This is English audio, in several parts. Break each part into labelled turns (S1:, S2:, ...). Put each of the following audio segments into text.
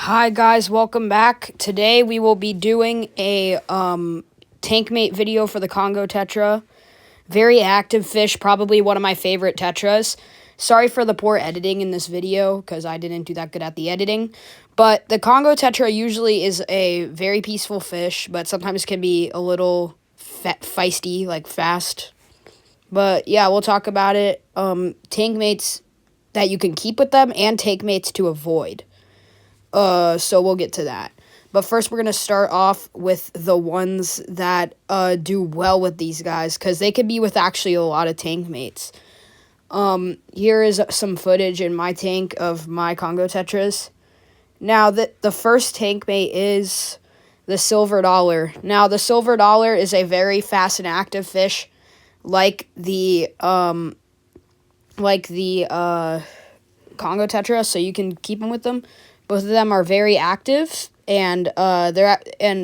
S1: Hi guys, welcome back. Today we will be doing a tank mate video for the Congo tetra. Very active fish, probably one of my favorite tetras. Sorry for the poor editing in this video because I didn't do that good at the editing. But the Congo tetra usually is a very peaceful fish, but sometimes can be a little feisty, like fast. But yeah, we'll talk about it. Tank mates that you can keep with them and tank mates to avoid. So we'll get to that. But first, we're going to start off with the ones that do well with these guys, because they could be with actually a lot of tank mates. Here is some footage in my tank of my Congo tetras. Now, the first tank mate is the silver dollar. Now, the silver dollar is a very fast and active fish, like the Congo tetra, so you can keep them with them. Both of them are very active, and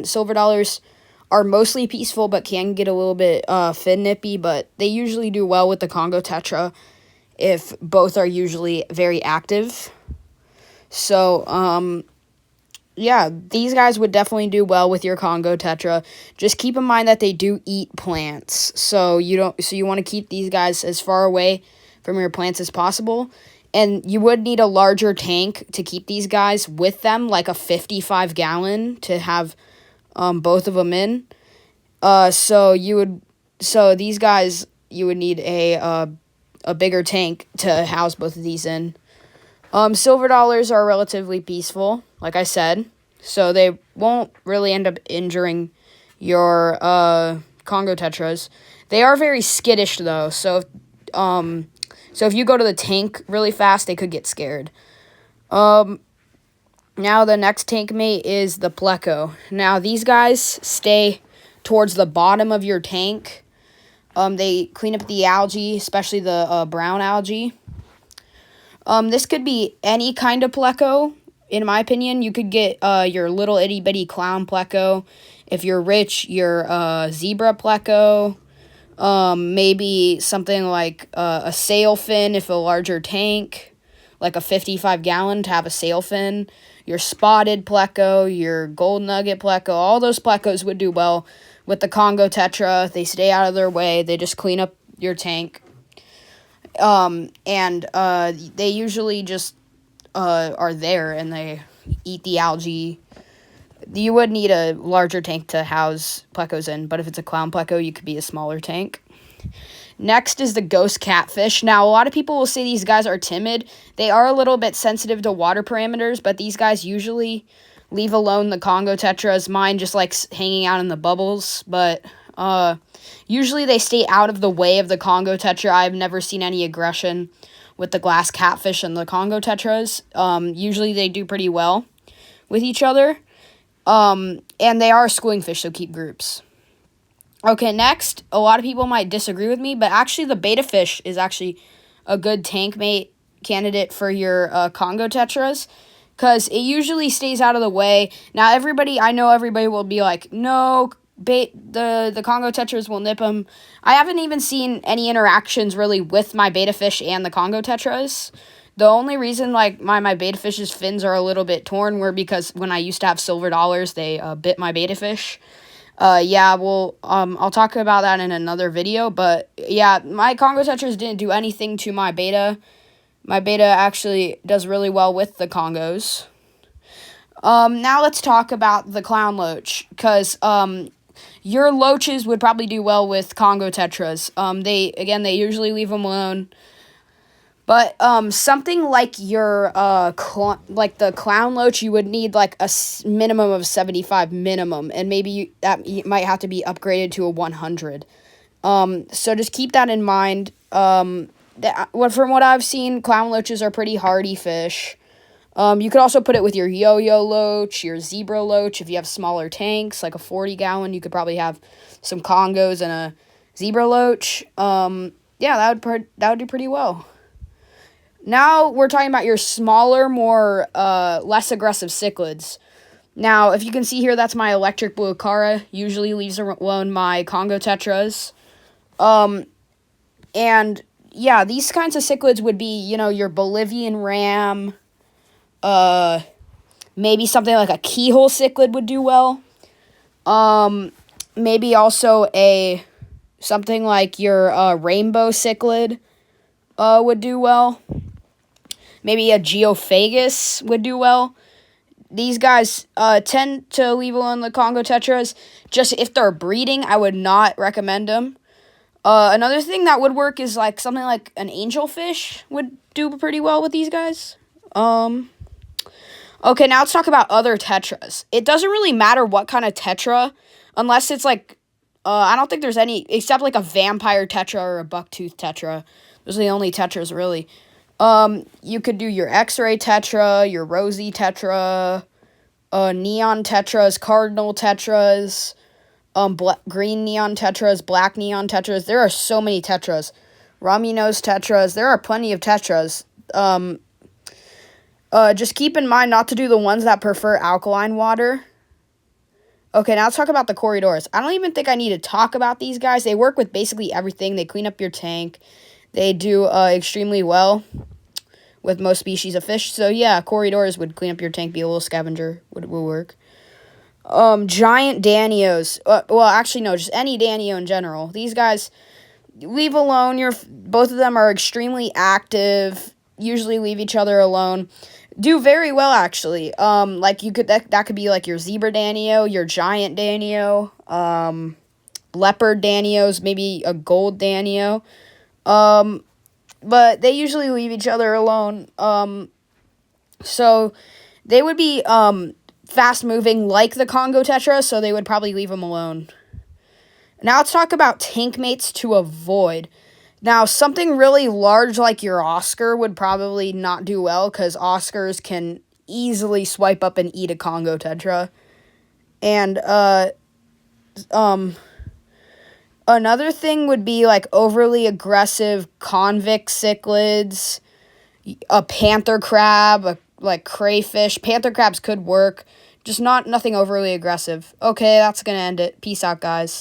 S1: silver dollars are mostly peaceful, but can get a little bit fin nippy. But they usually do well with the Congo tetra if both are usually very active. So yeah, these guys would definitely do well with your Congo tetra. Just keep in mind that they do eat plants, so you want to keep these guys as far away from your plants as possible. And you would need a larger tank to keep these guys with them, like a 55-gallon to have both of them in. So these guys, you would need a bigger tank to house both of these in. Silver dollars are relatively peaceful, like I said, so they won't really end up injuring your Congo tetras. They are very skittish though, so if you go to the tank really fast, they could get scared. Now the next tank mate is the pleco. Now these guys stay towards the bottom of your tank. They clean up the algae, especially the brown algae. This could be any kind of pleco, in my opinion. You could get your little itty-bitty clown pleco. If you're rich, your zebra pleco. Maybe something like a sailfin if a larger tank, like a 55-gallon to have a sailfin. Your spotted pleco, your gold nugget pleco, all those plecos would do well with the Congo tetra. They stay out of their way. They just clean up your tank. They usually just are there and they eat the algae. You would need a larger tank to house plecos in, but if it's a clown pleco, you could be a smaller tank. Next is the ghost catfish. Now, a lot of people will say these guys are timid. They are a little bit sensitive to water parameters, but these guys usually leave alone the Congo tetras. Mine just likes hanging out in the bubbles, but usually they stay out of the way of the Congo tetra. I've never seen any aggression with the glass catfish and the Congo tetras. Usually they do pretty well with each other. And they are a schooling fish, so keep groups. Okay, next, a lot of people might disagree with me, but actually the betta fish is actually a good tank mate candidate for your Congo tetras, because it usually stays out of the way. Now, I know everybody will be like, no, the Congo tetras will nip them. I haven't even seen any interactions really with my betta fish and the Congo tetras. The only reason like my betta fish's fins are a little bit torn were because when I used to have silver dollars, they bit my betta fish. I'll talk about that in another video, but yeah, my Congo tetras didn't do anything to my betta. My betta actually does really well with the Congos. Now let's talk about the clown loach, because your loaches would probably do well with Congo tetras. They usually leave them alone. But something like your like the clown loach, you would need like a minimum of 75 minimum, and maybe you might have to be upgraded to a 100. So just keep that in mind. From what I've seen, clown loaches are pretty hardy fish. You could also put it with your yo-yo loach, your zebra loach. If you have smaller tanks, like a 40-gallon, you could probably have some Congos and a zebra loach. Yeah, that would do pretty well. Now we're talking about your smaller, more less aggressive cichlids. Now, if you can see here, that's my electric blue acara. Usually leaves alone my Congo tetras. And yeah, these kinds of cichlids would be, your Bolivian ram, Maybe something like a keyhole cichlid would do well. Maybe also something like your rainbow cichlid would do well. Maybe a geophagus would do well. These guys tend to leave alone the Congo tetras. Just if they're breeding, I would not recommend them. Another thing that would work is like something like an angelfish would do pretty well with these guys. Okay, now let's talk about other tetras. It doesn't really matter what kind of tetra, unless it's like, I don't think there's any, except like a vampire tetra or a bucktooth tetra. Those are the only tetras, really. You could do your X-ray tetra, your rosy tetra, neon tetras, cardinal tetras, green neon tetras, black neon tetras. There are so many tetras. Rummy nose tetras. There are plenty of tetras. Just keep in mind not to do the ones that prefer alkaline water. Okay, now let's talk about the corridors. I don't even think I need to talk about these guys. They work with basically everything. They clean up your tank. They do extremely well with most species of fish. So yeah, corridors would clean up your tank, be a little scavenger, would work. Giant danios. Well, actually, no, just any danio in general. These guys, leave alone. Both of them are extremely active. Usually leave each other alone. Do very well, actually. Like you could that could be like your zebra danio, your giant danio, leopard danios, maybe a gold danio. But they usually leave each other alone. So they would be fast moving like the Congo tetra, so they would probably leave them alone. Now let's talk about tank mates to avoid. Now, something really large like your Oscar would probably not do well, because Oscars can easily swipe up and eat a Congo tetra. And another thing would be like overly aggressive convict cichlids, a panther crab, like crayfish. Panther crabs could work, just nothing overly aggressive. Okay, that's gonna end it. Peace out, guys.